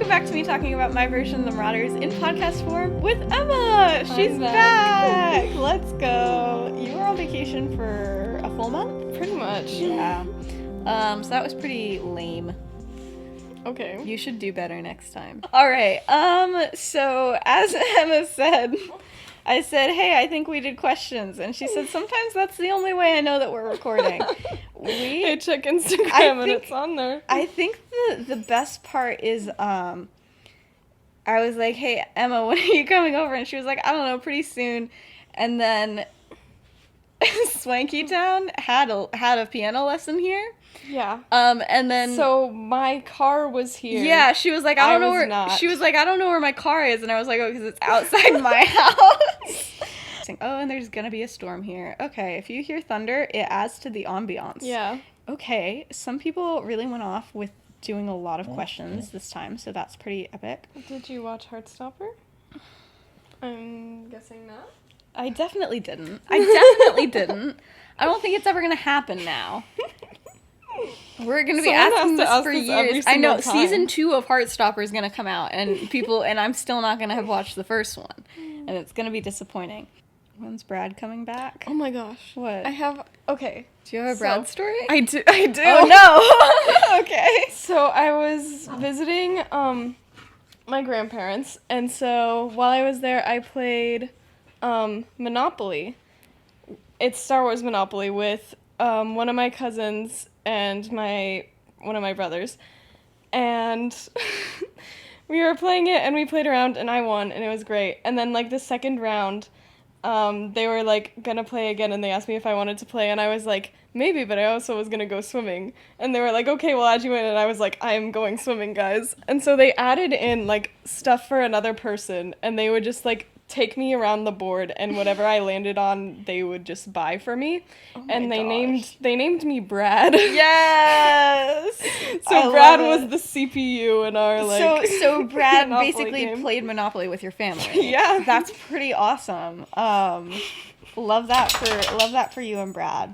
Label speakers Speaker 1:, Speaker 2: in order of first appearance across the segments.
Speaker 1: Welcome back to me talking about my version of the Marauders in podcast form with Emma. She's back. Let's go. You were on vacation for a full month?
Speaker 2: Pretty much.
Speaker 1: Yeah. So that was pretty lame.
Speaker 2: Okay.
Speaker 1: You should do better next time. All right. So as Emma said, I said, hey, I think we did questions. And she said, sometimes that's the only way I know that we're recording.
Speaker 2: I check Instagram and it's on there.
Speaker 1: I think the best part is, I was like, hey, Emma, when are you coming over? And she was like, I don't know, pretty soon. And then Swanky Town had a piano lesson here.
Speaker 2: Yeah.
Speaker 1: And then
Speaker 2: so my car was here.
Speaker 1: Yeah, she was like, I don't know where my car is, and I was like, oh, because it's outside my house. Oh, and there's gonna be a storm here. Okay, if you hear thunder, it adds to the ambiance.
Speaker 2: Yeah.
Speaker 1: Okay, some people really went off with doing a lot of questions this time, so that's pretty epic.
Speaker 2: Did you watch Heartstopper? I'm guessing not.
Speaker 1: I definitely didn't. I don't think it's ever gonna happen now. We're gonna be asking this for years. I know. Season 2 of Heartstopper is gonna come out, and I'm still not gonna have watched the first one, and it's gonna be disappointing. When's Brad coming back?
Speaker 2: Oh my gosh.
Speaker 1: What?
Speaker 2: Okay.
Speaker 1: Do you have a Brad story?
Speaker 2: I do.
Speaker 1: Oh no. Okay.
Speaker 2: So I was visiting my grandparents, and so while I was there, I played Monopoly. It's Star Wars Monopoly with one of my cousins and one of my brothers, and we were playing it, and we played around, and I won, and it was great. And then, like, the second round, they were, like, gonna play again, and they asked me if I wanted to play, and I was like, maybe, but I also was gonna go swimming. And they were like, okay, we'll add you in, and I was like, I am going swimming, guys. And so they added in, like, stuff for another person, and they would just, like, take me around the board, and whatever I landed on, they would just buy for me. And they named me Brad.
Speaker 1: Yes.
Speaker 2: So Brad was the CPU in our
Speaker 1: So Brad
Speaker 2: Monopoly
Speaker 1: basically
Speaker 2: game.
Speaker 1: Played Monopoly with your family.
Speaker 2: Yeah.
Speaker 1: That's pretty awesome. Love that for you and Brad.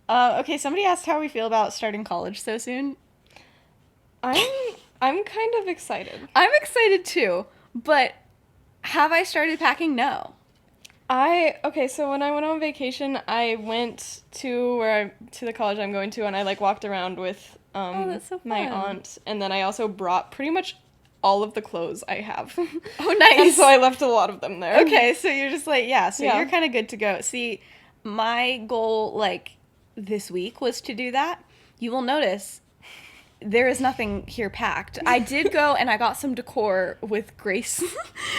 Speaker 1: Okay, somebody asked how we feel about starting college so soon.
Speaker 2: I'm kind of excited.
Speaker 1: I'm excited too, but have I started packing? No.
Speaker 2: So when I went on vacation, I went to the college I'm going to, and I, like, walked around with
Speaker 1: that's so
Speaker 2: my
Speaker 1: fun.
Speaker 2: aunt, and then I also brought pretty much all of the clothes I have.
Speaker 1: Oh, nice.
Speaker 2: And so I left a lot of them there.
Speaker 1: Okay, so you're just like, you're kind of good to go. See, my goal, like, this week was to do that. You will notice there is nothing here packed. I did go and I got some decor with Grace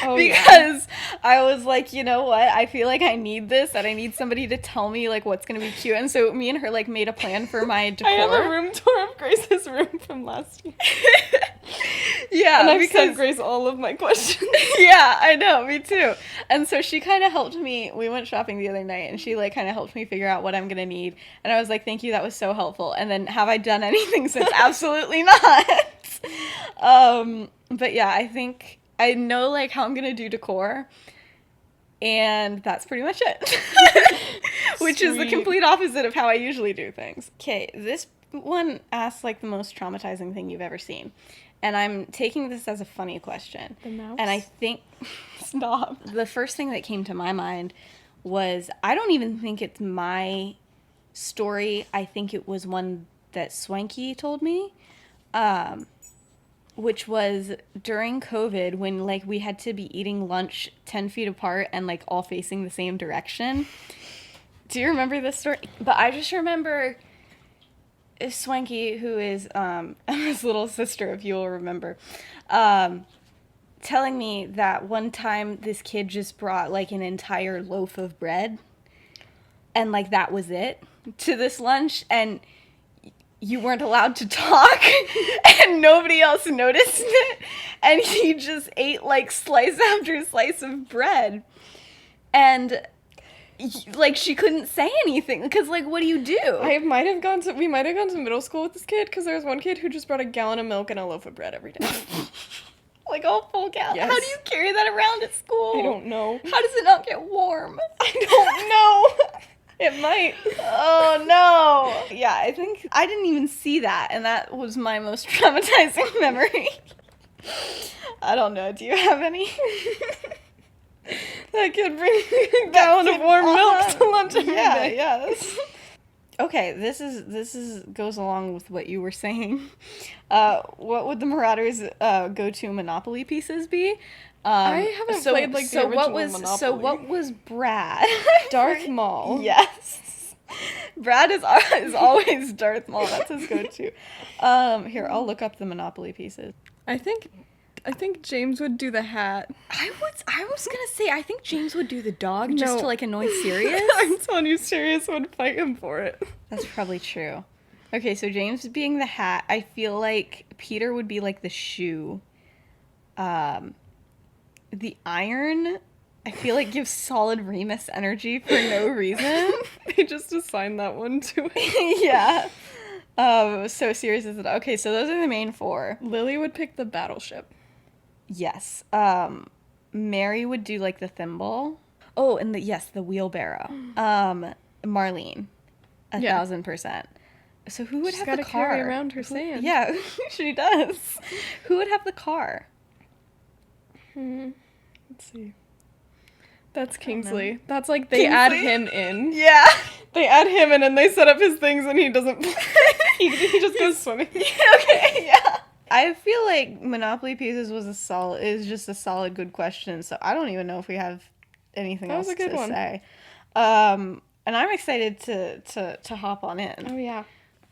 Speaker 1: because I was like, you know what? I feel like I need this, that I need somebody to tell me, like, what's going to be cute. And so me and her, like, made a plan for my decor.
Speaker 2: I have a room tour of Grace's room from last year.
Speaker 1: Yeah.
Speaker 2: And I've sent Grace all of my questions.
Speaker 1: Yeah, I know, me too. And so she kind of helped me. We went shopping the other night, and she, like, kind of helped me figure out what I'm going to need. And I was like, thank you, that was so helpful. And then have I done anything since? Absolutely not. But yeah, I think I know, like, how I'm going to do decor. And that's pretty much it. Which is the complete opposite of how I usually do things. Okay, this one asks, like, the most traumatizing thing you've ever seen. And I'm taking this as a funny question.
Speaker 2: The mouse?
Speaker 1: And I think... Stop. The first thing that came to my mind was, I don't even think it's my story. I think it was one that Swanky told me. Which was during COVID when, like, we had to be eating lunch 10 feet apart and, like, all facing the same direction. Do you remember this story? But I just remember Swanky, who is Emma's little sister, if you'll remember, telling me that one time this kid just brought, like, an entire loaf of bread, and, like, that was it to this lunch, and you weren't allowed to talk, and nobody else noticed it, and he just ate, like, slice after slice of bread, and, like, she couldn't say anything, because, like, what do you do?
Speaker 2: We might have gone to middle school with this kid, because there was one kid who just brought a gallon of milk and a loaf of bread every day.
Speaker 1: Like a full gallon?
Speaker 2: Yes.
Speaker 1: How do you carry that around at school?
Speaker 2: I don't know.
Speaker 1: How does it not get warm?
Speaker 2: I don't know. It might.
Speaker 1: Oh, no. Yeah, I think I didn't even see that, and that was my most traumatizing memory. I don't know. Do you have any?
Speaker 2: That kid brings a gallon of warm milk to lunch every day.
Speaker 1: Yeah. Okay, this is goes along with what you were saying. What would the Marauders' go-to Monopoly pieces be?
Speaker 2: I haven't played like the original Monopoly.
Speaker 1: So what was Brad?
Speaker 2: Darth Maul.
Speaker 1: Yes. Brad is always Darth Maul. That's his go-to. Here, I'll look up the Monopoly pieces.
Speaker 2: I think James would do the hat.
Speaker 1: I was gonna say I think James would do the dog just to like annoy Sirius.
Speaker 2: I'm telling you, Sirius would fight him for it.
Speaker 1: That's probably true. Okay, so James being the hat, I feel like Peter would be like the shoe. The iron, I feel like gives solid Remus energy for no reason.
Speaker 2: They just assigned that one to him.
Speaker 1: Yeah. So Sirius is okay. So those are the main four.
Speaker 2: Lily would pick the battleship.
Speaker 1: Yes. Mary would do like the thimble. Oh, and the wheelbarrow. Marlene, 1,000%. So who would
Speaker 2: She's
Speaker 1: have the car?
Speaker 2: Carry around her sand.
Speaker 1: Yeah, she does. Who would have the car?
Speaker 2: Let's see. That's Kingsley. That's like they add him in.
Speaker 1: Yeah.
Speaker 2: They add him in and they set up his things and he doesn't play. he just goes swimming.
Speaker 1: Okay, yeah. I feel like Monopoly Pieces is just a solid good question, so I don't even know if we have anything else to say. And I'm excited to hop on in.
Speaker 2: Oh yeah.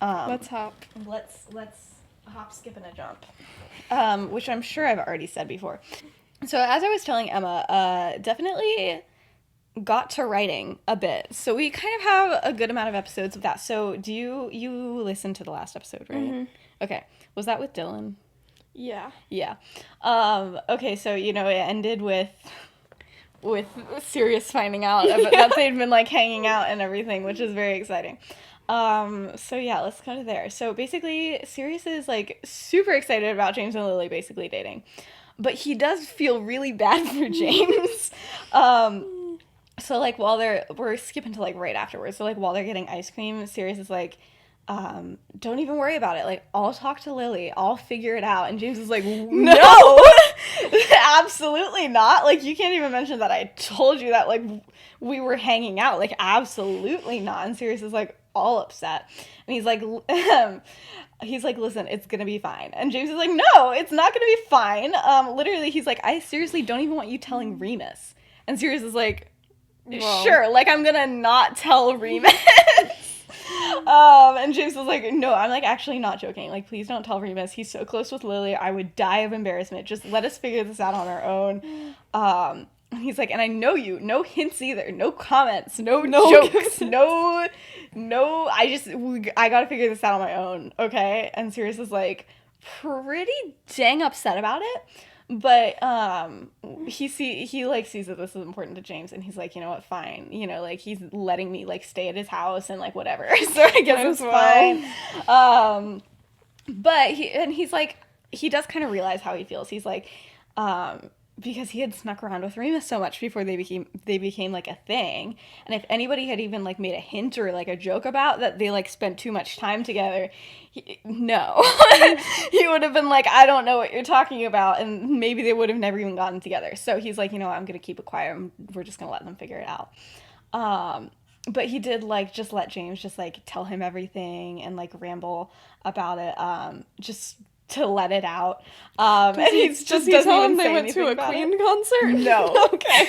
Speaker 2: Let's hop.
Speaker 1: Let's hop, skip, and a jump. Which I'm sure I've already said before. So as I was telling Emma, definitely got to writing a bit. So we kind of have a good amount of episodes of that. So do you listen to the last episode, right? Mm-hmm. Okay. Was that with Dylan?
Speaker 2: Yeah.
Speaker 1: Yeah. Okay, so it ended with Sirius finding out that they'd been like hanging out and everything, which is very exciting. So yeah, let's go to there. So basically Sirius is like super excited about James and Lily basically dating. But he does feel really bad for James. So like we're skipping to like right afterwards. So like while they're getting ice cream, Sirius is like, don't even worry about it. Like, I'll talk to Lily. I'll figure it out. And James is like, no, absolutely not. Like, you can't even mention that I told you that, like, we were hanging out. Like, absolutely not. And Sirius is like all upset. And he's like, listen, it's going to be fine. And James is like, no, it's not going to be fine. Literally, he's like, I seriously don't even want you telling Remus. And Sirius is like, sure, like, I'm going to not tell Remus. And James was like, no, I'm like actually not joking. Like, please don't tell Remus. He's so close with Lily. I would die of embarrassment. Just let us figure this out on our own. He's like, and I know you. No hints either. No comments. No jokes. No. I gotta figure this out on my own. Okay. And Sirius is like pretty dang upset about it. But he sees that this is important to James, and he's like, you know what, fine, like he's letting me like stay at his house and like whatever, so I guess it's fine. But he's like, he does kind of realize how he feels. He's like, because he had snuck around with Remus so much before they became like a thing, and if anybody had even like made a hint or like a joke about that they like spent too much time together, he would have been like, I don't know what you're talking about, and maybe they would have never even gotten together. So he's like, I'm gonna keep it quiet. We're just gonna let them figure it out. But he did like just let James just like tell him everything and like ramble about it, just to let it out. And he's just doesn't even say
Speaker 2: they went to a Queen concert?
Speaker 1: No. Okay.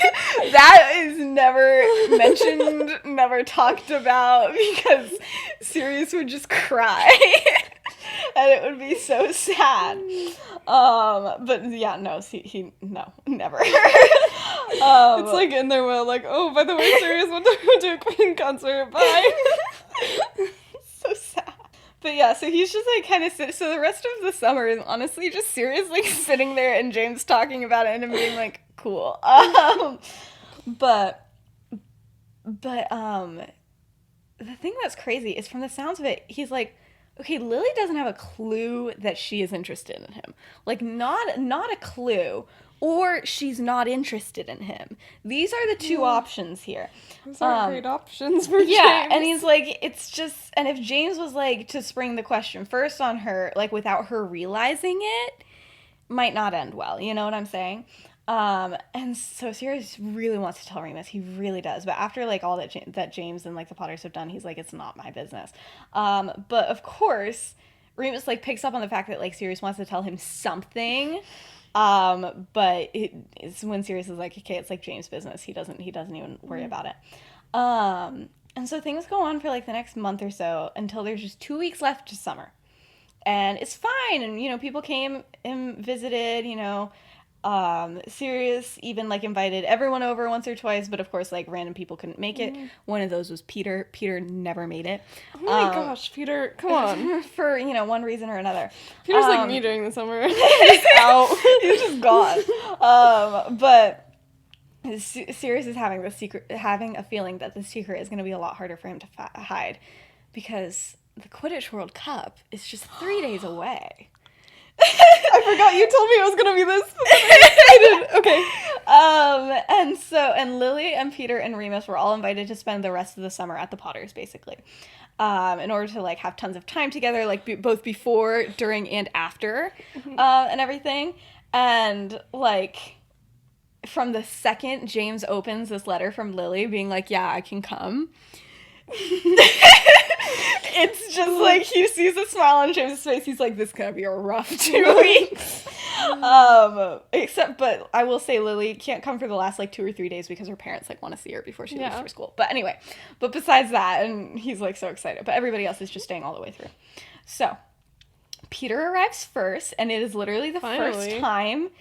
Speaker 1: That is never mentioned, never talked about, because Sirius would just cry. And it would be so sad. But yeah, no, no, never.
Speaker 2: It's like in their will, like, oh, by the way, Sirius went to a Queen concert. Bye.
Speaker 1: So sad. But yeah, so he's just like kind of so the rest of the summer is honestly just Sirius like sitting there and James talking about it and being like, cool. But the thing that's crazy is, from the sounds of it, he's like, okay, Lily doesn't have a clue that she is interested in him. Like, not a clue. Or she's not interested in him. These are the two options here.
Speaker 2: Those are great options for James.
Speaker 1: Yeah, and he's like, it's just, and if James was like to spring the question first on her, like without her realizing it, might not end well. You know what I'm saying? And so Sirius really wants to tell Remus. He really does. But after like all that James and like the Potters have done, he's like, it's not my business. But of course, Remus like picks up on the fact that like Sirius wants to tell him something. But it's when Sirius is like, okay, it's like James' business. He doesn't even worry about it. And so things go on for like the next month or so until there's just 2 weeks left to summer. And it's fine. And, you know, people came and visited, you know. Sirius even like invited everyone over once or twice, but of course like random people couldn't make it. One of those was Peter. Peter never made it.
Speaker 2: Oh my gosh, Peter, come on.
Speaker 1: For, you know, one reason or another.
Speaker 2: Peter's like me during the summer. He's out.
Speaker 1: He's just gone. But Sirius is having a feeling that the secret is going to be a lot harder for him to hide, because the Quidditch World Cup is just 3 days away.
Speaker 2: I forgot you told me it was gonna be this. I did.
Speaker 1: Okay. And Lily and Peter and Remus were all invited to spend the rest of the summer at the Potters, basically, in order to like have tons of time together, like both before, during, and after, and everything. And like, from the second James opens this letter from Lily, being like, "Yeah, I can come." It's just like he sees a smile on James' face. He's like, this is gonna be a rough 2 weeks. But I will say Lily can't come for the last like 2 or 3 days because her parents like want to see her before she leaves for school. But anyway, besides that, and he's like so excited. But everybody else is just staying all the way through. So Peter arrives first, and it is literally the first time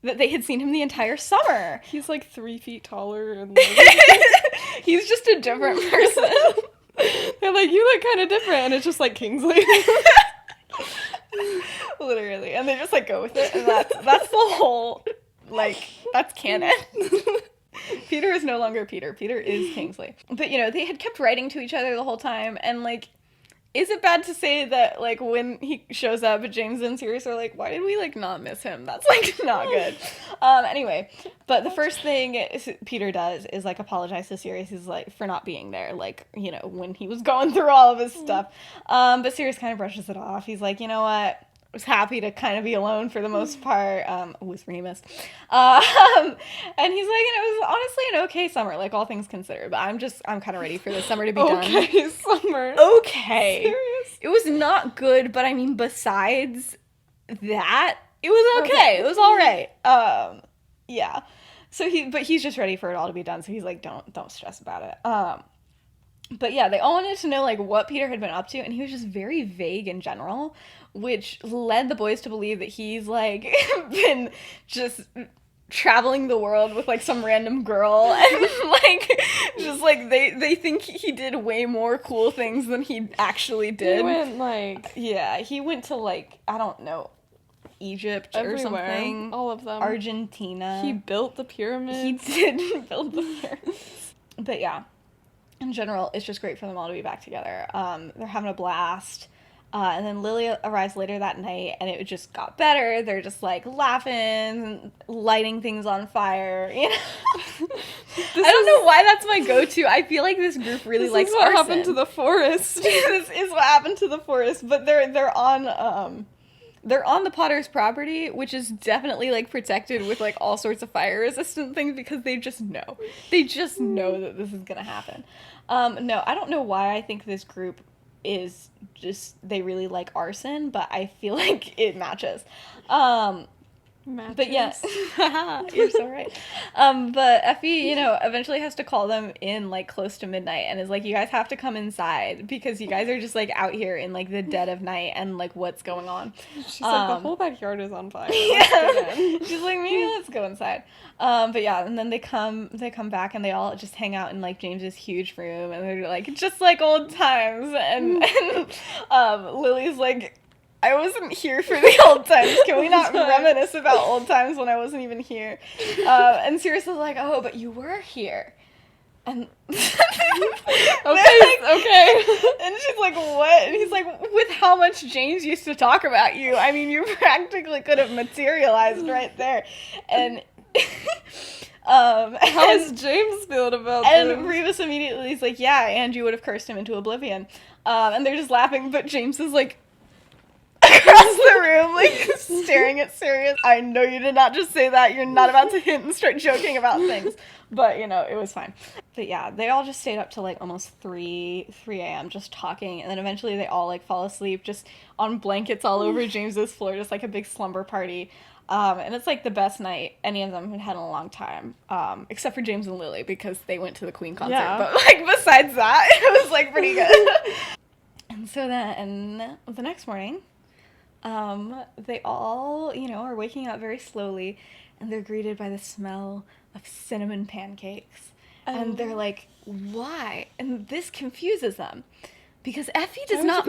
Speaker 1: that they had seen him the entire summer.
Speaker 2: He's like 3 feet taller, and
Speaker 1: he's just a different person.
Speaker 2: They're like, you look kind of different, and it's just like Kingsley.
Speaker 1: Literally, and they just like go with it, and that's the whole, like, that's canon. Peter is no longer Peter. Peter is Kingsley. But, you know, they had kept writing to each other the whole time, and like, is it bad to say that, like, when he shows up, James and Sirius are like, why did we, like, not miss him? That's, like, not good. Anyway, but the first thing Peter does is, like, apologize to Sirius, like, for not being there, like, you know, when he was going through all of his stuff. But Sirius kind of brushes it off. He's like, you know what? I was happy to kind of be alone for the most part, with Remus. And he's like, and it was honestly an okay summer, like, all things considered, but I'm kind of ready for the summer to be done.
Speaker 2: Okay summer.
Speaker 1: Okay. Serious? It was not good, but I mean, besides that, it was okay. It was all right. Yeah. So he's just ready for it all to be done, so he's like, don't stress about it. But yeah, they all wanted to know, like, what Peter had been up to, and he was just very vague in general, which led the boys to believe that he's, like, been just traveling the world with, like, some random girl, and, like, just, like, they think he did way more cool things than he actually did.
Speaker 2: He went, like...
Speaker 1: Yeah, he went to, like, I don't know, Egypt
Speaker 2: everywhere.
Speaker 1: Or something.
Speaker 2: All of them.
Speaker 1: Argentina.
Speaker 2: He built the pyramids.
Speaker 1: He did build the pyramids. But yeah. In general, it's just great for them all to be back together. They're having a blast. And then Lily arrives later that night, and it just got better. They're just, like, laughing, lighting things on fire, you know? I don't know why that's my go-to. I feel like this group really likes arson.
Speaker 2: This is what happened to the forest.
Speaker 1: This is what happened to the forest, but they're on the Potter's property, which is definitely, like, protected with, like, all sorts of fire-resistant things, because they just know. They just know that this is gonna happen. No, I don't know why I think this group is just, they really like arson, but I feel like it matches. But yeah, you're so right. But Effie, you know, eventually has to call them in, like, close to midnight, and is like, you guys have to come inside, because you guys are just, like, out here in, like, the dead of night, and, like, what's going on.
Speaker 2: She's like, the whole backyard is on fire.
Speaker 1: Yeah. She's like, maybe let's go inside. But yeah, and then they come back, and they all just hang out in, like, James's huge room, and they're like, just like old times, and Lily's like, I wasn't here for the old times. Can we not reminisce about old times when I wasn't even here? And Sirius is like, oh, but you were here. And
Speaker 2: okay.
Speaker 1: And she's like, what? And he's like, with how much James used to talk about you, I mean, you practically could have materialized right there. And
Speaker 2: how is James feeling about this?
Speaker 1: And Remus immediately is like, yeah, and you would have cursed him into oblivion. And they're just laughing, but James is like, across across the room, like, staring at Sirius. I know you did not just say that. You're not about to hint and start joking about things. But, you know, it was fine. But yeah, they all just stayed up till like almost 3 a.m. just talking. And then eventually they all like fall asleep just on blankets all over James's floor, just like a big slumber party. And it's like the best night any of them had had in a long time, except for James and Lily because they went to the Queen concert. Yeah. But like besides that, it was like pretty good. And so then the next morning, they all, you know, are waking up very slowly and they're greeted by the smell of cinnamon pancakes. And they're like, why? And this confuses them because Effie does not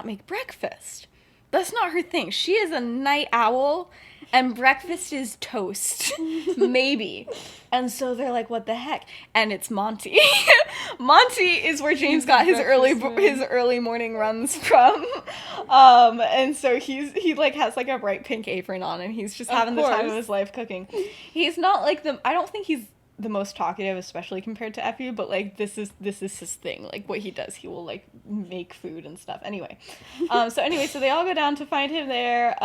Speaker 1: make breakfast. That's not her thing. She is a night owl and breakfast is toast. Maybe. And so they're like, what the heck? And it's Monty. Monty is where James got his early morning runs from. And so he like has like a bright pink apron on and he's just having the time of his life cooking. He's not like I don't think he's the most talkative, especially compared to Effie, but like this is his thing. Like what he does, he will like make food and stuff. Anyway, so they all go down to find him there.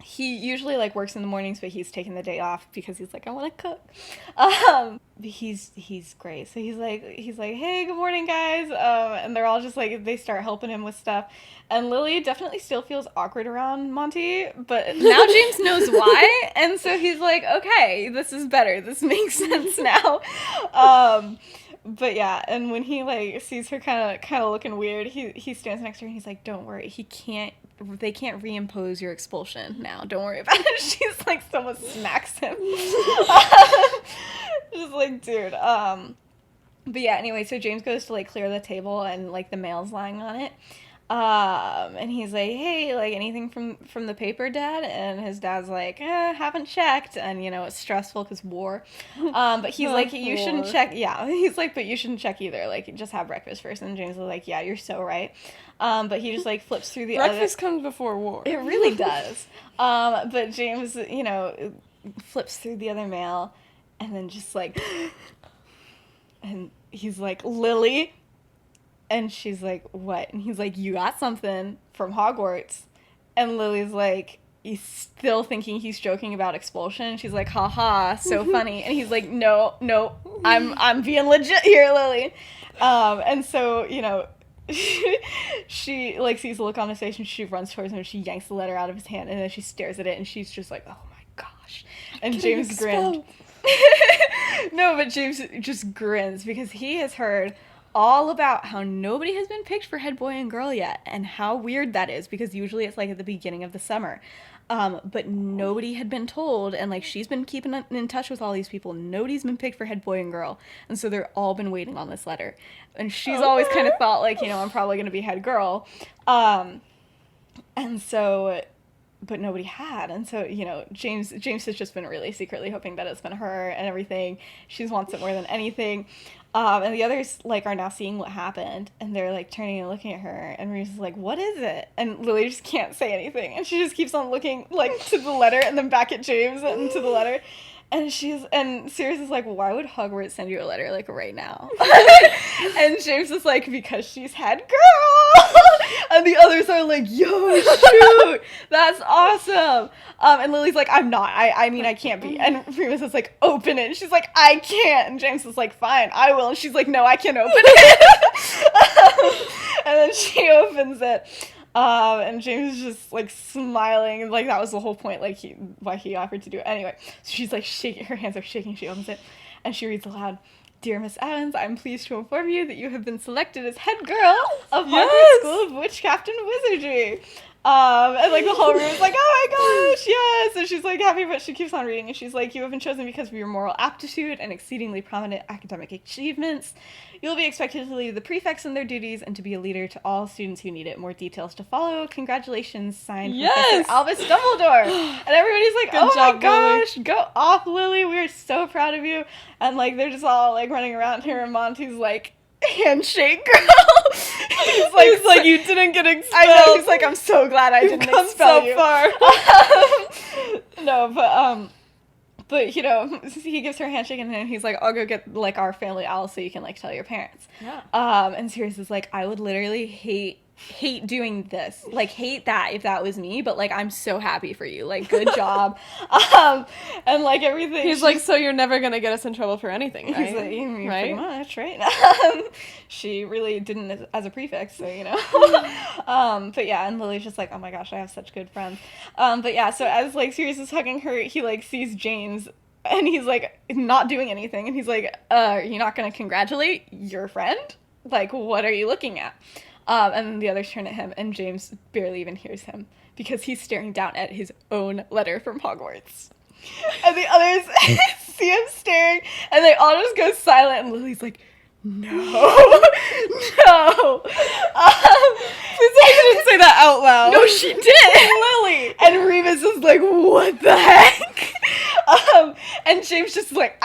Speaker 1: He usually like works in the mornings, but he's taking the day off because he's like, I want to cook. He's great. So he's like, hey, good morning, guys. And they're all just like, they start helping him with stuff. And Lily definitely still feels awkward around Monty, but now James knows why. And so he's like, okay, this is better. This makes sense now. But yeah, and when he like sees her kind of looking weird, he stands next to her and he's like, don't worry, they can't reimpose your expulsion now. Don't worry about it. She's like, someone smacks him. Just like, dude. But yeah, anyway, so James goes to like clear the table and like the mail's lying on it. And he's like, hey, like anything from the paper, Dad? And his dad's like, haven't checked. And you know, it's stressful because war. But he's like, you shouldn't check. Yeah. He's like, but you shouldn't check either. Like, just have breakfast first. And James is like, yeah, you're so right. But he just like flips through the
Speaker 2: breakfast comes before war.
Speaker 1: It really does. But James, you know, flips through the other mail and then just like, and he's like, Lily. And she's like, what? And he's like, you got something from Hogwarts. And Lily's like, he's still thinking he's joking about expulsion. She's like, haha, so funny. And he's like, no, I'm being legit here, Lily. And so, you know, she like sees the look on his face and she runs towards him and she yanks the letter out of his hand and then she stares at it and she's just like, oh my gosh. And James grinned. No, but James just grins because he has heard all about how nobody has been picked for head boy and girl yet and how weird that is because usually it's like at the beginning of the summer. But nobody had been told, and like she's been keeping in touch with all these people. Nobody's been picked for head boy and girl, and so they're all been waiting on this letter. And she's always kind of thought like, you know, I'm probably gonna be head girl, and so, but nobody had, and so you know, James has just been really secretly hoping that it's been her and everything. She wants it more than anything. And the others, like, are now seeing what happened, and they're, like, turning and looking at her, and Reese's like, what is it? And Lily just can't say anything, and she just keeps on looking, like, to the letter, and then back at James, and to the letter, and Sirius is like, why would Hogwarts send you a letter, like, right now? And James is like, because she's head girl! And the others are like, yo, shoot! That's awesome! And Lily's like, I'm not. I mean, I can't be. And Remus is like, open it. And she's like, I can't. And James is like, fine, I will. And she's like, no, I can't open it. And then she opens it. And James is just like smiling. And like, that was the whole point, like, why he offered to do it. Anyway, so she's like shaking, her hands are shaking. She opens it and she reads aloud. Dear Miss Evans, I'm pleased to inform you that you have been selected as head girl of Hogwarts School of Witchcraft and Wizardry. And like the whole room is like, oh my gosh, yes! And she's like happy, but she keeps on reading, and she's like, you have been chosen because of your moral aptitude and exceeding prominent academic achievements. You'll be expected to lead the prefects in their duties and to be a leader to all students who need it. More details to follow. Congratulations, signed Professor Albus Dumbledore. And everybody's like, good job, my gosh, Lily. Go off, Lily. We're so proud of you. And like they're just all like running around here, and Monty's like, handshake, girl. He's like, you didn't get expelled. I know. He's like, I'm so glad I didn't expel you. So far. No, but you know, he gives her a handshake and then he's like, I'll go get like our family owl so you can like tell your parents. Yeah. And Sirius is like, I would literally hate hate doing this. Like, hate that if that was me, but, like, I'm so happy for you. Like, good job. And, like, everything.
Speaker 2: He's like, so you're never gonna get us in trouble for anything, right?
Speaker 1: He's like, right? Pretty much, right? She really didn't as a prefix, so, you know. But yeah, and Lily's just like, oh my gosh, I have such good friends. But yeah, so as, like, Sirius is hugging her, he, like, sees James, and he's, like, not doing anything, and he's like, are you not gonna congratulate your friend? Like, what are you looking at? And then the others turn at him, and James barely even hears him, because he's staring down at his own letter from Hogwarts. And the others see him staring, and they all just go silent, and Lily's like, no, no.
Speaker 2: Please say you didn't say that out loud.
Speaker 1: No, she did. Lily. And Remus is like, what the heck? And James just like,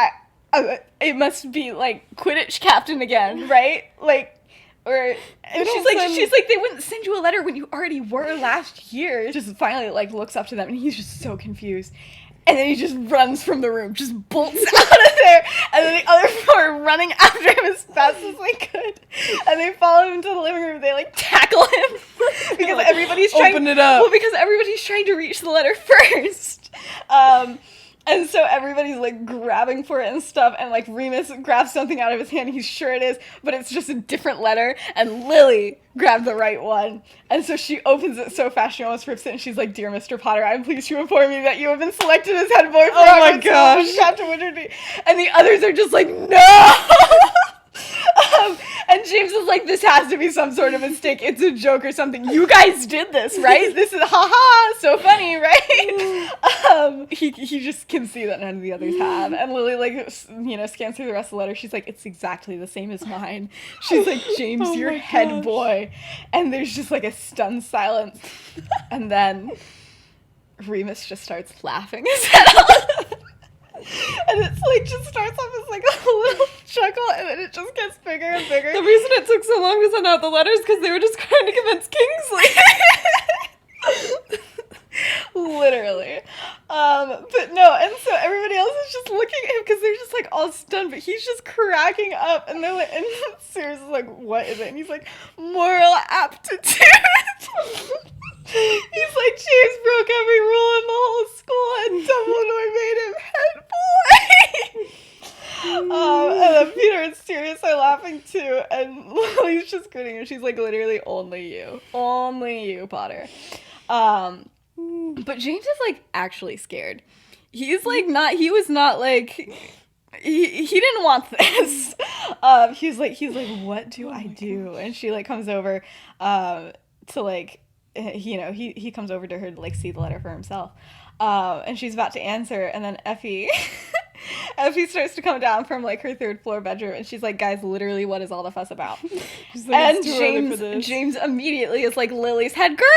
Speaker 1: it must be like Quidditch captain again, right? Like, or and she's like, they wouldn't send you a letter when you already were last year. Just finally like looks up to them, and he's just so confused. And then he just runs from the room, just bolts out of there. And then the other four are running after him as fast as they could. And they follow him to the living room. They like tackle him because
Speaker 2: like,
Speaker 1: everybody's trying.
Speaker 2: Open it up.
Speaker 1: Well, because everybody's trying to reach the letter first. And so everybody's like grabbing for it and stuff, and like Remus grabs something out of his hand, he's sure it is, but it's just a different letter, and Lily grabbed the right one. And so she opens it so fast she almost rips it, and she's like, Dear Mr. Potter, I'm pleased to inform you that you have been selected as head boy for
Speaker 2: oh my gosh.
Speaker 1: Captain Winterdeep. And the others are just like, no! And James is like, this has to be some sort of mistake. It's a joke or something. You guys did this, right? This is, haha, so funny, right? He just can see that none of the others have. And Lily, like, you know, scans through the rest of the letter. She's like, it's exactly the same as mine. She's like, James,
Speaker 2: Oh
Speaker 1: you're
Speaker 2: my
Speaker 1: head
Speaker 2: gosh.
Speaker 1: boy. And there's just like a stunned silence. And then Remus just starts laughing his head off. And it's like, just starts off as like a little chuckle, and then it just gets bigger and bigger.
Speaker 2: The reason it took so long to send out the letters because they were just trying to convince Kingsley.
Speaker 1: Literally. But no, and so everybody else is just looking at him because they're just like all stunned, but he's just cracking up, and they're like, and Sirius is like, what is it? And he's like, moral aptitude. He's like, James broke every rule in the whole school, and Dumbledore made him head boy. And then Peter and Sirius are laughing too, and Lily's just grinning, and she's like, literally, only you, Potter. But James is like actually scared. He's like not. He was not like. He didn't want this. He's like, what do I do? And she like comes over, to like. You know, he comes over to her to like see the letter for himself, and she's about to answer, and then Effie starts to come down from like her third floor bedroom, and she's like, guys, literally, what is all the fuss about?
Speaker 2: She's like,
Speaker 1: And
Speaker 2: it's too early for this.
Speaker 1: James immediately is like, Lily's head girl.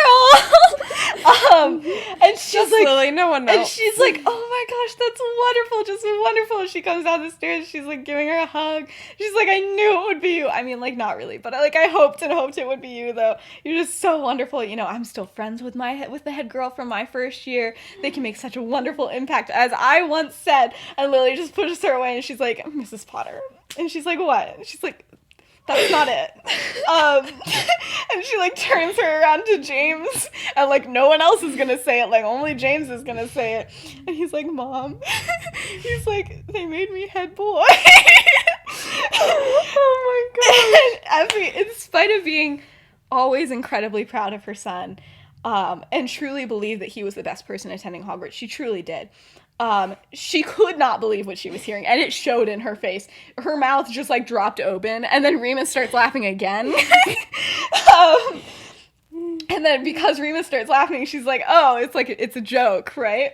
Speaker 1: And she's
Speaker 2: Just
Speaker 1: like,
Speaker 2: Lily, no one knows.
Speaker 1: and she's like, oh my gosh, that's wonderful, just wonderful. And she comes down the stairs, she's like giving her a hug. She's like, I knew it would be you. I mean, like, not really, but like, I hoped it would be you, though. You're just so wonderful. You know, I'm still friends with the head girl from my first year. They can make such a wonderful impact, as I once said. And Lily just pushes her away, and she's like, Mrs. Potter. And she's like, what? And she's like, that's not it. And she like turns her around to James, and like no one else is gonna say it, like only James is gonna say it. And he's like, Mom, he's like, they made me head boy.
Speaker 2: Oh my
Speaker 1: And Effie, in spite of being always incredibly proud of her son, and truly believed that he was the best person attending Hogwarts, she truly did. She could not believe what she was hearing, and it showed in her face. Her mouth just like dropped open, and then Remus starts laughing again. And then because Remus starts laughing, she's like, oh, it's a joke, right?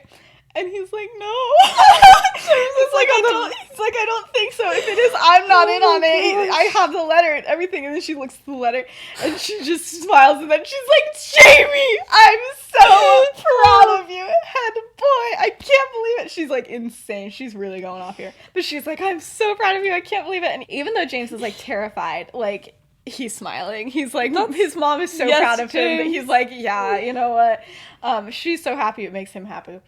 Speaker 1: And he's like, no. He's like, I don't think so. If it is, I'm not in on it. I have the letter and everything. And then she looks at the letter, and she just smiles, and then she's like, Jamie, I'm so proud of you, head boy. I can't believe it. She's like insane. She's really going off here. But she's like, I'm so proud of you. I can't believe it. And even though James is like terrified, like, he's smiling. He's like, his mom is so proud of him that he's like, yeah, you know what? She's so happy it makes him happy.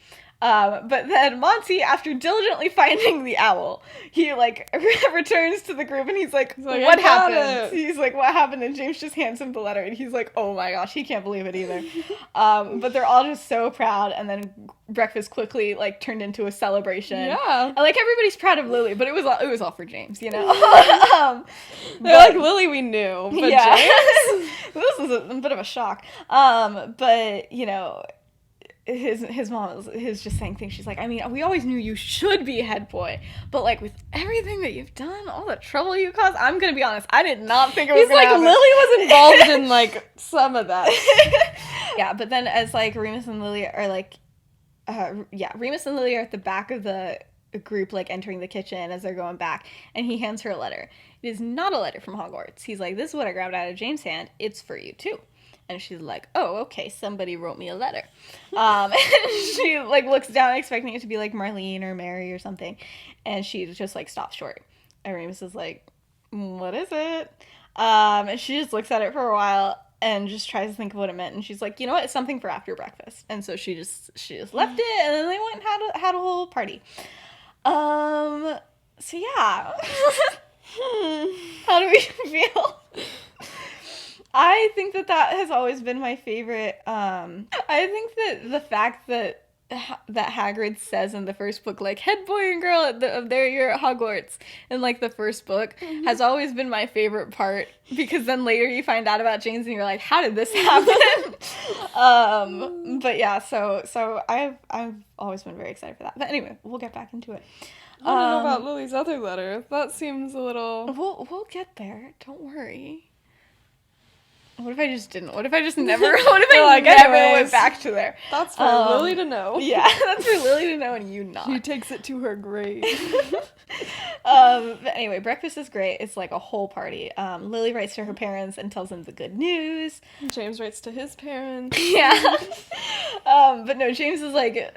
Speaker 1: But then Monty, after diligently finding the owl, he like returns to the group and he's like, what happened? He's like, what happened? And James just hands him the letter and he's like, oh my gosh, he can't believe it either. But they're all just so proud, and then breakfast quickly like turned into a celebration.
Speaker 2: Yeah.
Speaker 1: And like everybody's proud of Lily, but it was all for James, you know.
Speaker 2: They're like, Lily we knew, but James?
Speaker 1: This was a bit of a shock. But you know, his mom is just saying things. She's like, I mean, we always knew you should be head boy, but like with everything that you've done, all the trouble you caused, I'm gonna be honest, I did not think it was gonna happen.
Speaker 2: Lily was involved in like some of that.
Speaker 1: Yeah, but then as like Remus and Lily are like, Remus and Lily are at the back of the group, like entering the kitchen as they're going back, and he hands her a letter. It is not a letter from Hogwarts. He's like, this is what I grabbed out of James' hand. It's for you too. And she's like, oh, okay, somebody wrote me a letter. And she like looks down expecting it to be like Marlene or Mary or something, and she just like stops short. And Remus is like, what is it? And she just looks at it for a while and just tries to think of what it meant. And she's like, you know what? It's something for after breakfast. And so she just left it, and then they went and had a whole party. So yeah. How do we feel? I think that has always been my favorite. I think that the fact that Hagrid says in the first book, like, head boy and girl of their year at Hogwarts in, like, the first book has always been my favorite part, because then later you find out about James and you're like, how did this happen? But yeah, so I've always been very excited for that. But anyway, we'll get back into it.
Speaker 2: I don't know about Lily's other letter. That seems a little...
Speaker 1: We'll get there. Don't worry. What if I just didn't? What if I just never... What if I never went back to there?
Speaker 2: That's for Lily to know.
Speaker 1: Yeah, that's for Lily to know and you not.
Speaker 2: She takes it to her grave.
Speaker 1: But anyway, breakfast is great. It's like a whole party. Lily writes to her parents and tells them the good news.
Speaker 2: James writes to his parents.
Speaker 1: Yeah. But no, James is like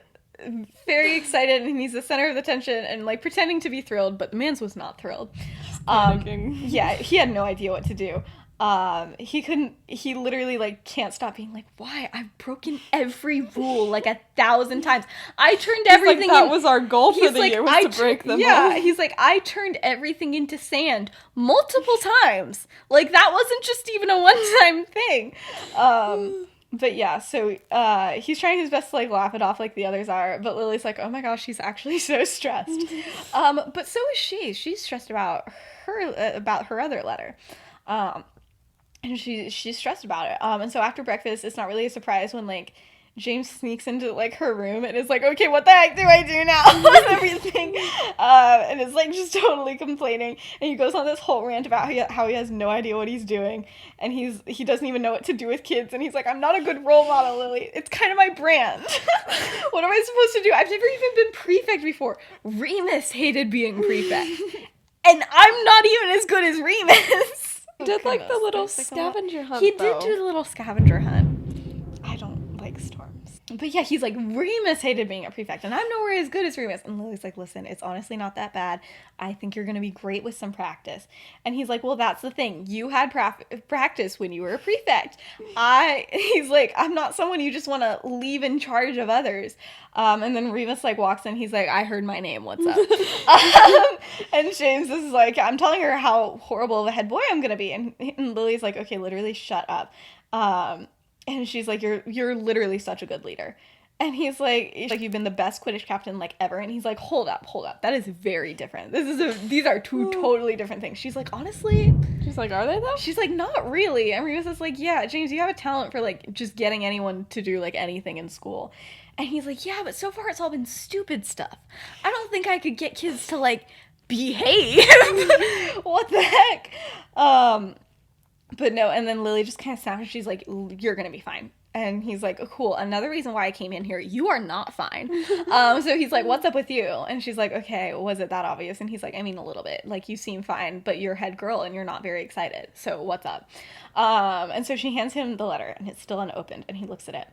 Speaker 1: very excited and he's the center of attention and like pretending to be thrilled, but the man's was not thrilled. Yeah, he had no idea what to do. He literally like can't stop being like, why? I've broken every rule like 1,000 times. I turned everything
Speaker 2: that was our goal for the year, was to break them.
Speaker 1: Yeah, he's like, I turned everything into sand multiple times. Like, that wasn't just even a one-time thing. But yeah, so he's trying his best to like laugh it off like the others are, but Lily's like, oh my gosh, she's actually so stressed. But so is she. She's stressed about her other letter. And she's stressed about it. And so after breakfast, it's not really a surprise when like James sneaks into like her room and is like, okay, what the heck do I do now? And everything. And is like just totally complaining. And he goes on this whole rant about how he has no idea what he's doing. And he doesn't even know what to do with kids. And he's like, I'm not a good role model, Lily. It's kind of my brand. What am I supposed to do? I've never even been prefect before. Remus hated being prefect. And I'm not even as good as Remus.
Speaker 2: He did like the little scavenger hunt.
Speaker 1: He did do the little scavenger hunt. I don't like storms. But yeah, he's like, Remus hated being a prefect, and I'm nowhere as good as Remus. And Lily's like, listen, it's honestly not that bad. I think you're going to be great with some practice. And he's like, well, that's the thing. You had practice when you were a prefect. He's like, I'm not someone you just want to leave in charge of others. And then Remus like walks in. He's like, I heard my name. What's up? And James is like, I'm telling her how horrible of a head boy I'm going to be. And Lily's like, okay, literally shut up. And she's like, you're literally such a good leader. And he's like, you've been the best Quidditch captain like ever. And he's like, hold up. That is very different. These are two totally different things. She's like, honestly.
Speaker 2: She's like, are they though?
Speaker 1: She's like, not really. And Remus is like, yeah, James, you have a talent for like just getting anyone to do like anything in school. And he's like, yeah, but so far it's all been stupid stuff. I don't think I could get kids to like behave. What the heck? But no, and then Lily just kind of snaps and she's like, you're gonna be fine. And he's like, oh, cool, another reason why I came in here, you are not fine. So he's like, what's up with you? And she's like, okay, was it that obvious? And he's like, I mean, a little bit. Like, you seem fine, but you're head girl and you're not very excited. So what's up? And so she hands him the letter and it's still unopened and he looks at it.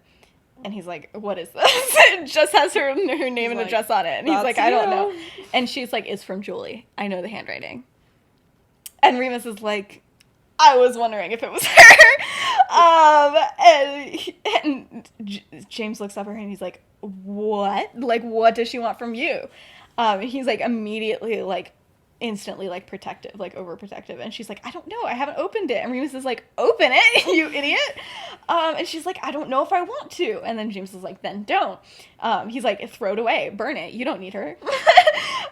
Speaker 1: And he's like, what is this? It just has her name and address on it. And he's like, I don't know. And she's like, it's from Julie. I know the handwriting. And Remus is like, I was wondering if it was her. And James looks up at her and he's like, what? Like, what does she want from you? And he's like immediately like instantly like protective, like overprotective. And she's like, I don't know, I haven't opened it. And Remus is like, open it, you idiot. And she's like, I don't know if I want to. And then James is like, then don't. He's like, throw it away, burn it. You don't need her.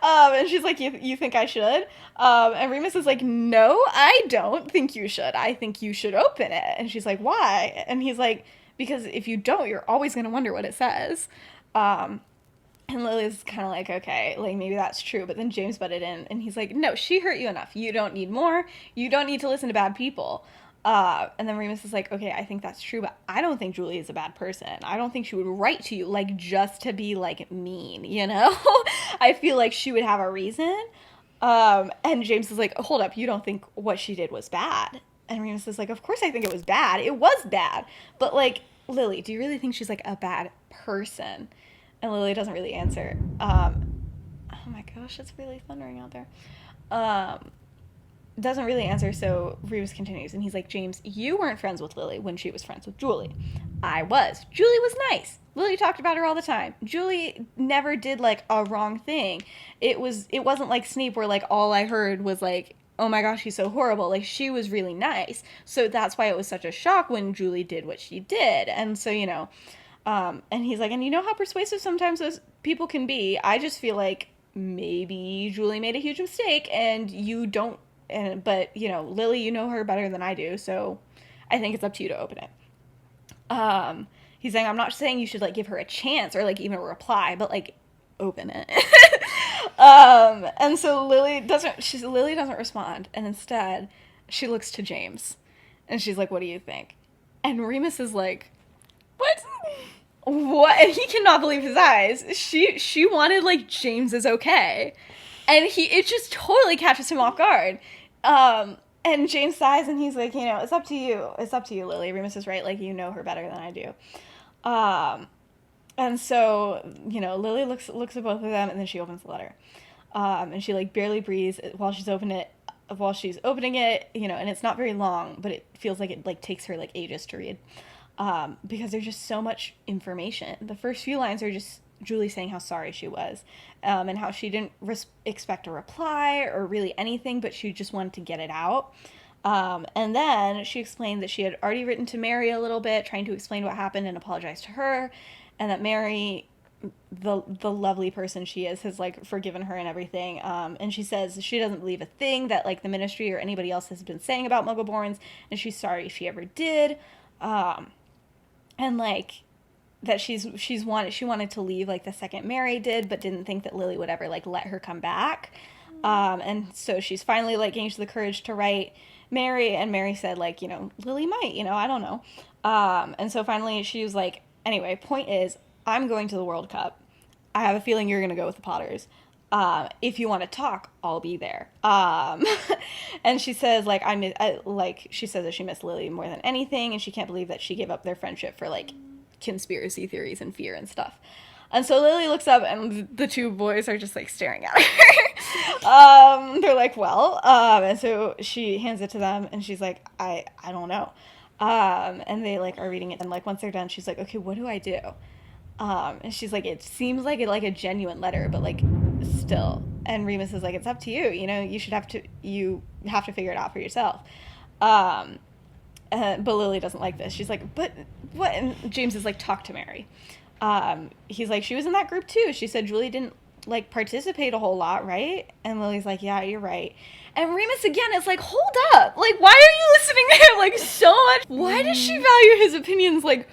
Speaker 1: And she's like, you think I should? And Remus is like, no, I don't think you should. I think you should open it. And she's like, why? And he's like, because if you don't, you're always going to wonder what it says. And Lily's kind of like, okay, like maybe that's true. But then James butted in and he's like, no, she hurt you enough. You don't need more. You don't need to listen to bad people. And then Remus is like, okay, I think that's true, but I don't think Julie is a bad person. I don't think she would write to you, like, just to be, like, mean, you know? I feel like she would have a reason. And James is like, hold up, you don't think what she did was bad? And Remus is like, of course I think it was bad. It was bad. But, like, Lily, do you really think she's, like, a bad person? And Lily doesn't really answer. Oh my gosh, it's really thundering out there. Doesn't really answer, so Remus continues. And he's like, James, you weren't friends with Lily when she was friends with Julie. I was. Julie was nice. Lily talked about her all the time. Julie never did, like, a wrong thing. It wasn't like Snape where, like, all I heard was, like, oh my gosh, she's so horrible. Like, she was really nice. So that's why it was such a shock when Julie did what she did. And so, you know... and he's like, and you know how persuasive sometimes those people can be. I just feel like maybe Julie made a huge mistake and you don't, but, you know, Lily, you know her better than I do, so I think it's up to you to open it. He's saying, I'm not saying you should, like, give her a chance or, like, even a reply, but, like, open it. And so Lily doesn't respond, and instead she looks to James, and she's like, what do you think? And Remus is like, what? And he cannot believe his eyes. She wanted, like, James is okay. And it just totally catches him off guard. And James sighs and he's like, you know, it's up to you. It's up to you, Lily. Remus is right. Like, you know her better than I do. And so, you know, Lily looks at both of them and then she opens the letter. And she, like, barely breathes while she's opening it, you know, and it's not very long, but it feels like it, like, takes her, like, ages to read. Because there's just so much information. The first few lines are just Julie saying how sorry she was, and how she didn't expect a reply or really anything, but she just wanted to get it out. And then she explained that she had already written to Mary a little bit, trying to explain what happened and apologize to her, and that Mary, the lovely person she is, has, like, forgiven her and everything. And she says she doesn't believe a thing that, like, the ministry or anybody else has been saying about Muggleborns, and she's sorry if she ever did. And, like, that she wanted to leave, like, the second Mary did, but didn't think that Lily would ever, like, let her come back. And so she's finally, like, gained the courage to write Mary, and Mary said, like, you know, Lily might, you know, I don't know. And so finally she was like, anyway, point is, I'm going to the World Cup. I have a feeling you're going to go with the Potters. If you want to talk, I'll be there. And she says, like, she says that she missed Lily more than anything, and she can't believe that she gave up their friendship for, like, conspiracy theories and fear and stuff. And so Lily looks up, and the two boys are just, like, staring at her. They're like, well, and so she hands it to them, and she's like, I don't know. And they, like, are reading it, and, like, once they're done, she's like, okay, what do I do? And she's like, it seems like a genuine letter, but, like, still. And Remus is like, it's up to you. You know, you have to figure it out for yourself. But Lily doesn't like this. She's like, but what? And James is like, talk to Mary. He's like, she was in that group too. She said Julie didn't, like, participate a whole lot, right? And Lily's like, yeah, you're right. And Remus again is like, hold up. Like, why are you listening to him, like, so much? Why does she value his opinions, like,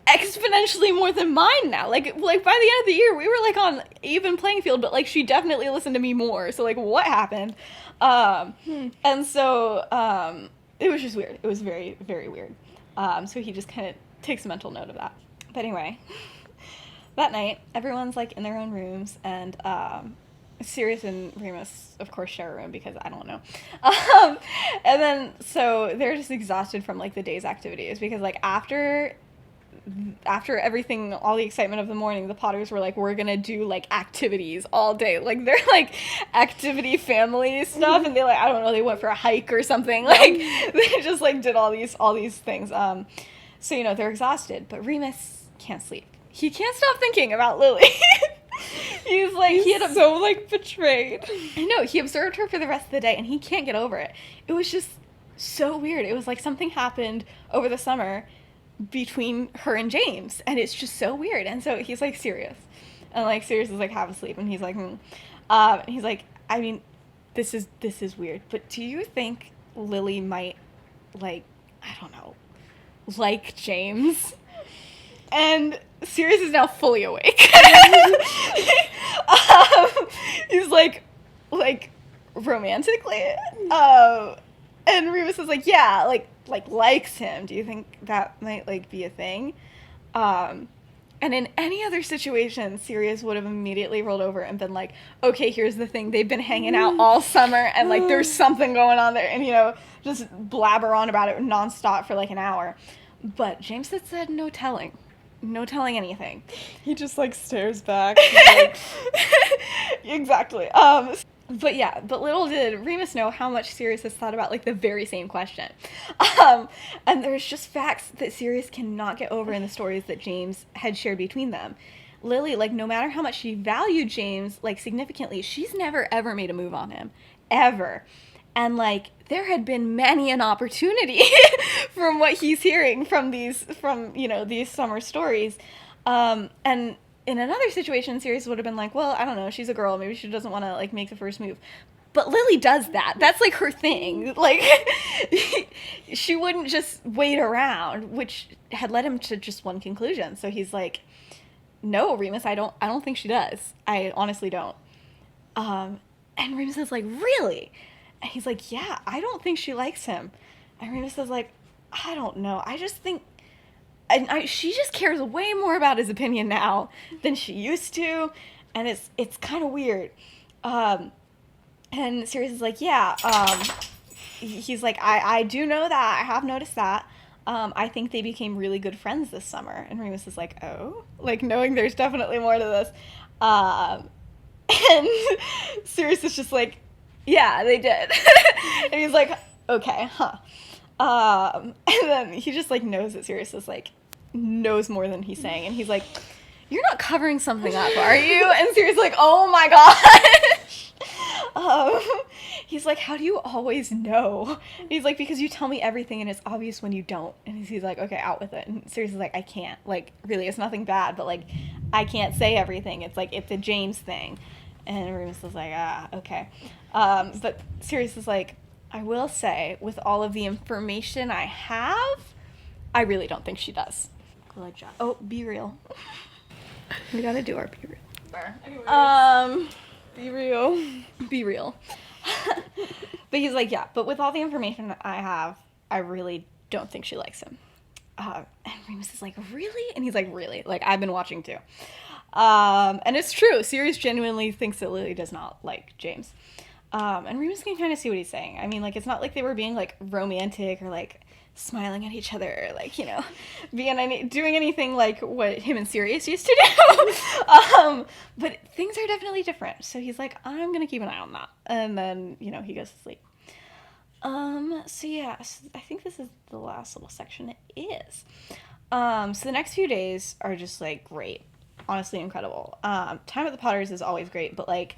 Speaker 1: exponentially more than mine now? Like by the end of the year, we were, like, on even playing field, but, like, she definitely listened to me more. So, like, what happened? And so, it was just weird. It was very, very weird. So he just kind of takes a mental note of that. But anyway, that night, everyone's, like, in their own rooms, and Sirius and Remus, of course, share a room because I don't know. And then, so they're just exhausted from, like, the day's activities because, like, after everything, all the excitement of the morning, the Potters were like, we're gonna do, like, activities all day. Like, they're, like, activity family stuff, and they, like, I don't know, they went for a hike or something. Like, they just, like, did all these things. So, you know, they're exhausted, but Remus can't sleep. he can't stop thinking about Lily. He's like, he had
Speaker 2: so, like, betrayed.
Speaker 1: I know, he observed her for the rest of the day, and he can't get over it. It was just so weird. It was like something happened over the summer between her and James, and it's just so weird. And so he's like, Sirius. And like, Sirius is like half asleep, and he's like, and he's like, I mean, this is weird, but do you think Lily might, like, I don't know, like James? And Sirius is now fully awake. He's like romantically. And Remus is like, yeah, like likes him. Do you think that might like be a thing? And in any other situation, Sirius would have immediately rolled over and been like, okay, here's the thing. They've been hanging out all summer, and like there's something going on there, and you know, just blabber on about it nonstop for like an hour. But James had said no telling anything.
Speaker 2: He just like stares back. Like...
Speaker 1: Exactly. But little did Remus know how much Sirius has thought about like the very same question. And there's just facts that Sirius cannot get over in the stories that James had shared between them. Lily, like, no matter how much she valued James, like, significantly, she's never ever made a move on him. Ever. And, like, there had been many an opportunity from what he's hearing from these summer stories. And in another situation, Sirius would have been like, well, I don't know, she's a girl, maybe she doesn't want to, like, make the first move. But Lily does that. That's, like, her thing. Like, she wouldn't just wait around, which had led him to just one conclusion. So he's like, no, Remus, I don't think she does. I honestly don't. And Remus is like, really? And he's like, yeah, I don't think she likes him. And Remus is like, I don't know. I just think... she just cares way more about his opinion now than she used to, and it's kind of weird. And Sirius is like, yeah, he's like, I do know that, I have noticed that. I think they became really good friends this summer. And Remus is like, oh? Like, knowing there's definitely more to this. And Sirius is just like, yeah, they did. And he's like, okay, huh. And then he just, like, knows that Sirius is, like, knows more than he's saying. And he's like, you're not covering something up, are you? And Sirius is like, oh my gosh. He's like, how do you always know? And he's like, because you tell me everything and it's obvious when you don't. And he's like, okay, out with it. And Sirius is like, I can't. Like, really, it's nothing bad, but, like, I can't say everything. It's like, it's a James thing. And Remus is like, okay. But Sirius is like, I will say, with all of the information I have, I really don't think she does. Good job. Oh, be real. We gotta do our be real.
Speaker 2: Anyways, be real.
Speaker 1: Be real. But he's like, yeah, but with all the information I have, I really don't think she likes him. And Remus is like, really? And he's like, really? Like, I've been watching too. And it's true. Sirius genuinely thinks that Lily does not like James. And Remus can kind of see what he's saying. I mean, like, it's not like they were being, like, romantic or, like, smiling at each other or, like, you know, doing anything like what him and Sirius used to do. But things are definitely different. So he's like, I'm going to keep an eye on that. And then, you know, he goes to sleep. So yeah, so I think this is the last little section. It is. So the next few days are just, like, great. Honestly, incredible. Time at the Potters is always great, but, like,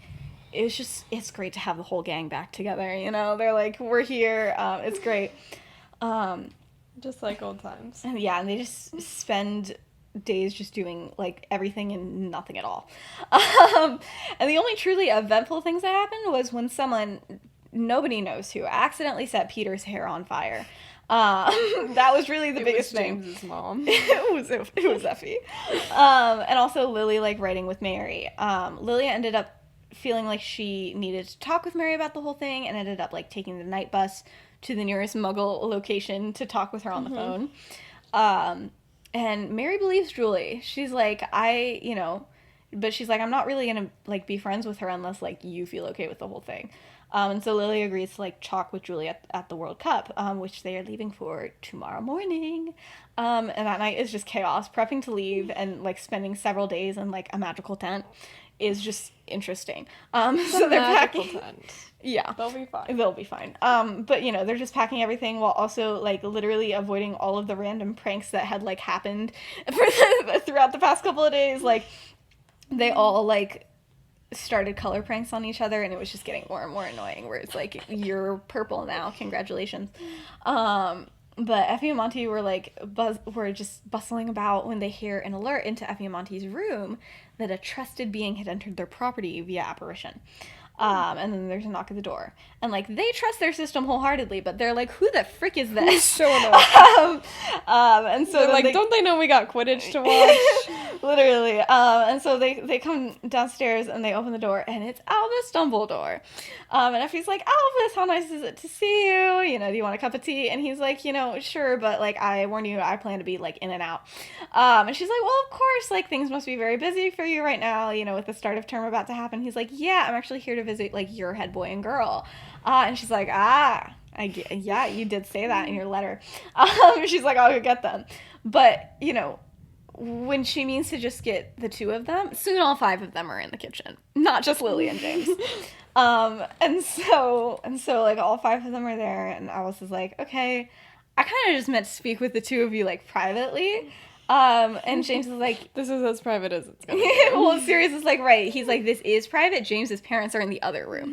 Speaker 1: it's great to have the whole gang back together, you know? They're like, we're here, it's great.
Speaker 2: Just like old times.
Speaker 1: And yeah, and they just spend days just doing, like, everything and nothing at all. And the only truly eventful things that happened was when someone, nobody knows who, accidentally set Peter's hair on fire. That was really the biggest thing.
Speaker 2: James's mom.
Speaker 1: It was Effie. And also Lily, like, writing with Mary. Lily ended up feeling like she needed to talk with Mary about the whole thing and ended up, like, taking the night bus to the nearest Muggle location to talk with her on the phone. And Mary believes Julie. She's like, but she's like, I'm not really gonna, like, be friends with her unless, like, you feel okay with the whole thing. And so Lily agrees to, like, talk with Julie at the World Cup, which they are leaving for tomorrow morning. And that night is just chaos, prepping to leave and, like, spending several days in, like, a magical tent is just interesting. So they're
Speaker 2: magical
Speaker 1: packing.
Speaker 2: tent.
Speaker 1: Yeah.
Speaker 2: They'll be fine.
Speaker 1: They'll be fine. But you know, they're just packing everything while also like literally avoiding all of the random pranks that had like happened throughout the past couple of days. Like they all like started color pranks on each other, and it was just getting more and more annoying. Where it's like, you're purple now, congratulations. But Effie and Monty were like were just bustling about when they hear an alert into Effie and Monty's room that a trusted being had entered their property via apparition. And then there's a knock at the door. And, like, they trust their system wholeheartedly, but they're like, who the frick is this?
Speaker 2: So annoying.
Speaker 1: And so
Speaker 2: they're like, don't they know we got Quidditch to watch?
Speaker 1: Literally. And so they come downstairs and they open the door, and it's Albus Dumbledore. And Effie's like, Albus, how nice is it to see you? You know, do you want a cup of tea? And he's like, you know, sure, but, like, I warn you, I plan to be, like, in and out. And she's like, well, of course, like, things must be very busy for you right now, you know, with the start of term about to happen. He's like, yeah, I'm actually here to visit, like, your head boy and girl. And she's like, yeah, you did say that in your letter. She's like, I'll go get them. But, you know, when she means to just get the two of them, soon all five of them are in the kitchen. Not just Lily and James. And so, like, all five of them are there, and Alice is like, okay, I kind of just meant to speak with the two of you, like, privately. And James is like,
Speaker 2: this is as private as it's gonna be.
Speaker 1: Well, Sirius is like, right. He's like, this is private. James's parents are in the other room.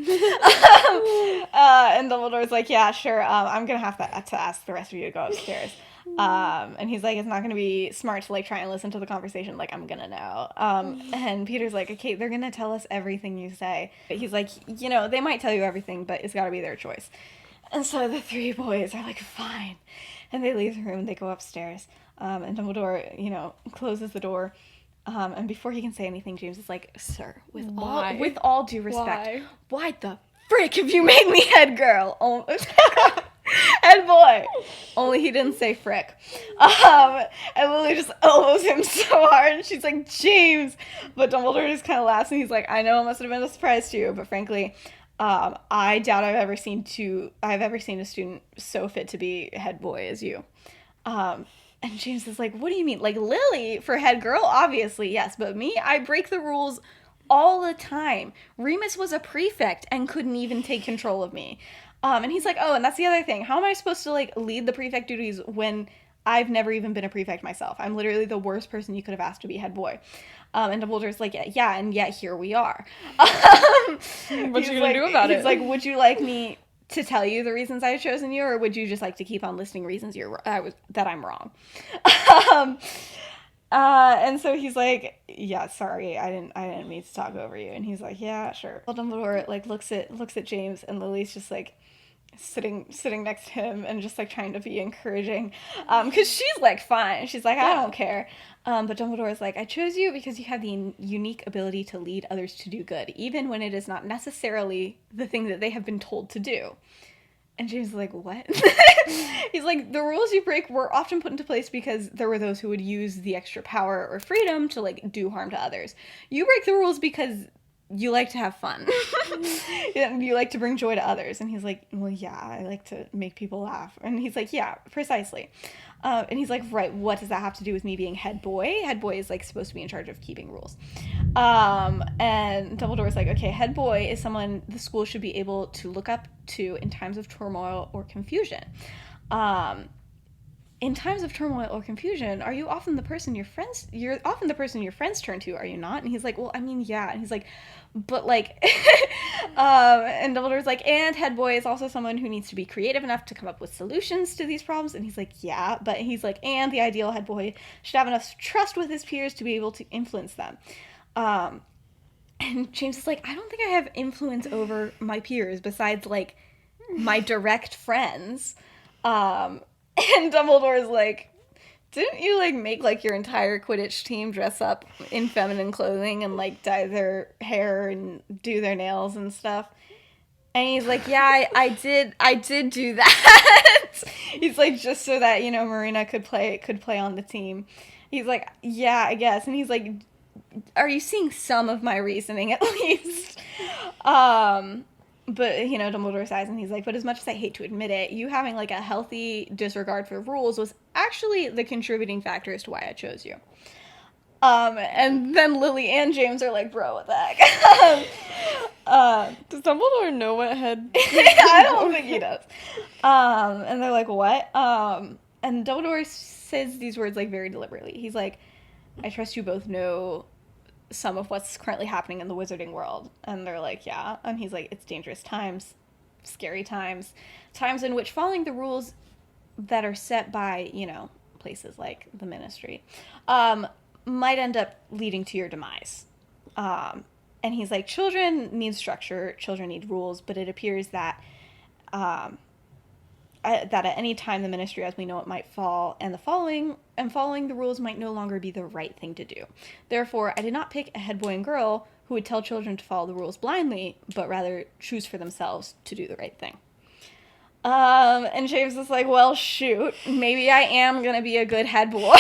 Speaker 1: And Dumbledore's like, yeah, sure. I'm gonna have to ask the rest of you to go upstairs. And he's like, it's not gonna be smart to like try and listen to the conversation. Like, I'm gonna know. And Peter's like, okay, they're gonna tell us everything you say. But he's like, you know, they might tell you everything, but it's gotta be their choice. And so the three boys are like, fine. And they leave the room. They go upstairs. And Dumbledore, you know, closes the door. And before he can say anything, James is like, sir, with all due respect, why the frick have you made me head girl? Head boy. Only he didn't say frick. And Lily just elbows him so hard. And she's like, James. But Dumbledore just kind of laughs, and he's like, I know it must have been a surprise to you, but frankly, I doubt I've ever seen a student so fit to be head boy as you. And James is like, what do you mean? Like, Lily, for head girl, obviously, yes. But me, I break the rules all the time. Remus was a prefect and couldn't even take control of me. And he's like, oh, and that's the other thing. How am I supposed to, like, lead the prefect duties when I've never even been a prefect myself? I'm literally the worst person you could have asked to be head boy. And Dumbledore's like, yeah, and yet here we are.
Speaker 2: What you gonna do about it?
Speaker 1: He's like, would you like me to tell you the reasons I've chosen you, or would you just like to keep on listing reasons that I'm wrong? And so he's like, yeah, sorry, I didn't mean to talk over you. And he's like, yeah, sure. Well, Dumbledore like looks at James, and Lily's just like sitting next to him and just like trying to be encouraging, because she's like, fine, she's like, I don't care. But Dumbledore is like, I chose you because you have the unique ability to lead others to do good, even when it is not necessarily the thing that they have been told to do. And James is like, what? He's like, the rules you break were often put into place because there were those who would use the extra power or freedom to like do harm to others. You break the rules because you like to have fun. And you like to bring joy to others. And he's like, well, yeah, I like to make people laugh. And he's like, yeah, precisely. And he's like, right, what does that have to do with me being head boy? Head boy is like supposed to be in charge of keeping rules. And Dumbledore's like, okay, head boy is someone the school should be able to look up to in times of turmoil or confusion. In times of turmoil or confusion, are you often the person you're often the person your friends turn to, are you not? And he's like, well, I mean, yeah. And he's like, but like, and Dumbledore's like, and head boy is also someone who needs to be creative enough to come up with solutions to these problems. And he's like, yeah, but he's like, and the ideal head boy should have enough trust with his peers to be able to influence them. And James is like, I don't think I have influence over my peers besides like my direct friends. And Dumbledore's like, didn't you, like, make, like, your entire Quidditch team dress up in feminine clothing and, like, dye their hair and do their nails and stuff? And he's like, yeah, I did do that. He's like, just so that, you know, Marina could play on the team. He's like, yeah, I guess. And he's like, are you seeing some of my reasoning at least? But, you know, Dumbledore sighs, and he's like, but as much as I hate to admit it, you having, like, a healthy disregard for rules was actually the contributing factor as to why I chose you. And then Lily and James are like, bro, what the heck?
Speaker 2: Does Dumbledore know what head?
Speaker 1: I don't think he does. And they're like, what? And Dumbledore says these words like very deliberately. He's like, I trust you both know some of what's currently happening in the wizarding world. And they're like, yeah. And he's like, it's dangerous times, scary times, times in which following the rules that are set by, you know, places like the Ministry, might end up leading to your demise. And he's like, children need structure, children need rules, but it appears that that at any time the Ministry as we know it might fall, and following the rules might no longer be the right thing to do. Therefore, I did not pick a head boy and girl who would tell children to follow the rules blindly, but rather choose for themselves to do the right thing. And James is like, well, shoot, maybe I am gonna be a good head boy.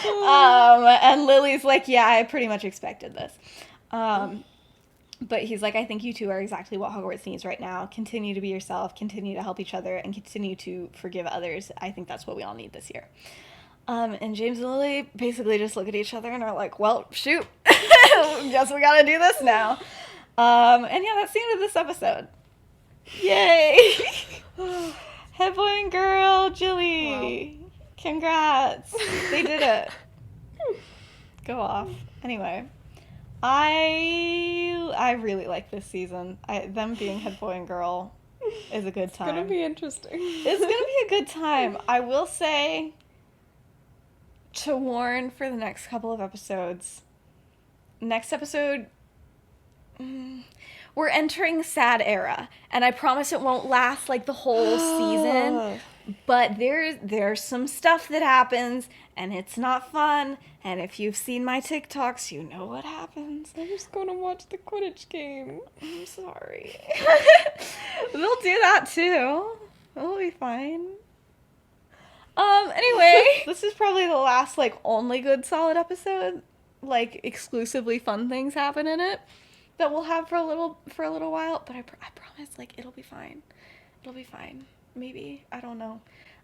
Speaker 1: And Lily's like, yeah, I pretty much expected this. But he's like, I think you two are exactly what Hogwarts needs right now. Continue to be yourself, continue to help each other, and continue to forgive others. I think that's what we all need this year. And James and Lily basically just look at each other and are like, well, shoot, guess we gotta do this now. And yeah, that's the end of this episode. Yay! Head boy and girl, Jilly. Wow. Congrats. They did it. Go off. Anyway, I really like this season. Them being head boy and girl is a good time.
Speaker 2: It's gonna be interesting.
Speaker 1: It's gonna be a good time. I will say, to warn for the next couple of episodes. Next episode, we're entering sad era, and I promise it won't last like the whole season, but there's some stuff that happens, and it's not fun, and if you've seen my TikToks, you know what happens.
Speaker 2: I'm just gonna watch the Quidditch game.
Speaker 1: I'm sorry. We'll do that too. It'll be fine. Anyway, this is probably the last, like, only good solid episode, like, exclusively fun things happen in it, that we'll have for a little while, but I promise, like, it'll be fine. It'll be fine. Maybe. I don't know.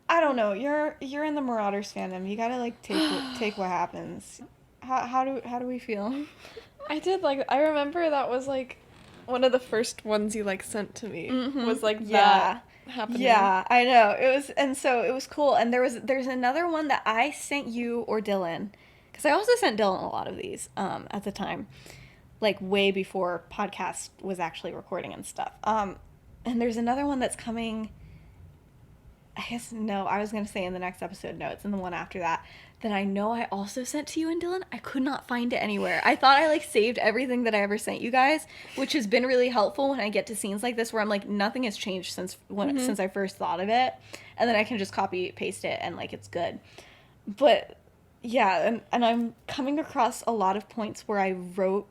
Speaker 1: You're in the Marauders fandom. You gotta, like, take what happens. How do we feel?
Speaker 2: I remember that was, like, one of the first ones you, like, sent to me. Was, like, that happening.
Speaker 1: Yeah, I know. It was cool. And there's another one that I sent you or Dylan, because I also sent Dylan a lot of these, at the time. Like, way before podcast was actually recording and stuff. And there's another one that's coming, I guess, no, I was going to say in the next episode, no, it's in the one after that I know I also sent to you and Dylan. I could not find it anywhere. I thought I, like, saved everything that I ever sent you guys, which has been really helpful when I get to scenes like this where I'm like, nothing has changed since I first thought of it. And then I can just copy, paste it, and, like, it's good. But, yeah, and I'm coming across a lot of points where I wrote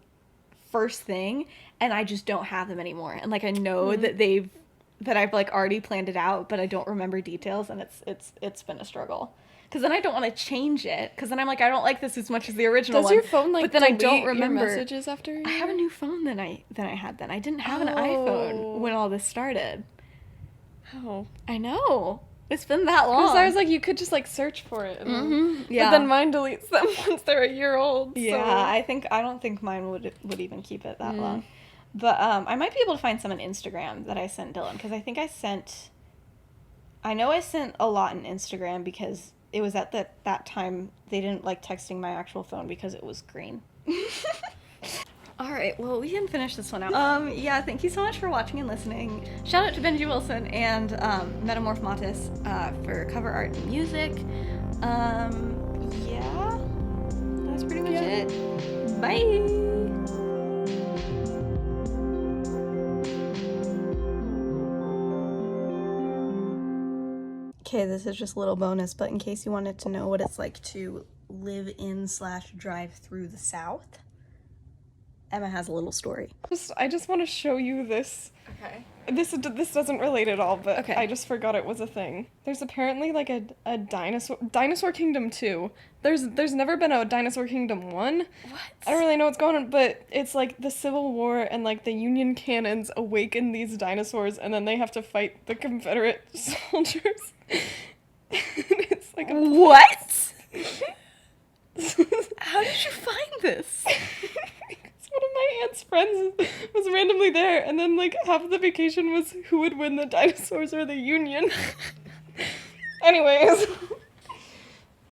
Speaker 1: first thing and I just don't have them anymore, and, like, I know that I've like already planned it out, but I don't remember details, and it's been a struggle, because then I don't want to change it, because then I'm like, I don't like this as much as the original one.
Speaker 2: Does your phone, like,
Speaker 1: but then I don't remember
Speaker 2: your messages after?
Speaker 1: I have a new phone than I had then. I didn't have an iPhone when all this started.
Speaker 2: Oh,
Speaker 1: I know. It's been that long.
Speaker 2: Because I was like, you could just, like, search for it.
Speaker 1: Yeah.
Speaker 2: But then mine deletes them once they're a year old.
Speaker 1: Yeah,
Speaker 2: so.
Speaker 1: I don't think mine would even keep it that long. But I might be able to find some on Instagram that I sent Dylan, because I think I know I sent a lot on Instagram, because it was at that time they didn't like texting my actual phone because it was green. All right, well, we can finish this one out. Yeah, thank you so much for watching and listening. Shout out to Benji Wilson and Metamorph Matis for cover art and music. Yeah, that's pretty much it. Bye! Okay, this is just a little bonus, but in case you wanted to know what it's like to live in/drive through the South, Emma has a little story.
Speaker 2: I just want to show you this.
Speaker 1: Okay.
Speaker 2: This doesn't relate at all, but
Speaker 1: okay.
Speaker 2: I just forgot it was a thing. There's apparently like a Dinosaur Kingdom 2. There's never been a Dinosaur Kingdom 1.
Speaker 1: What?
Speaker 2: I don't really know what's going on, but it's like the Civil War and like the Union cannons awaken these dinosaurs, and then they have to fight the Confederate soldiers. It's like
Speaker 1: what? How did you find this?
Speaker 2: One of my aunt's friends was randomly there, and then, like, half of the vacation was who would win, the dinosaurs or the Union. Anyways.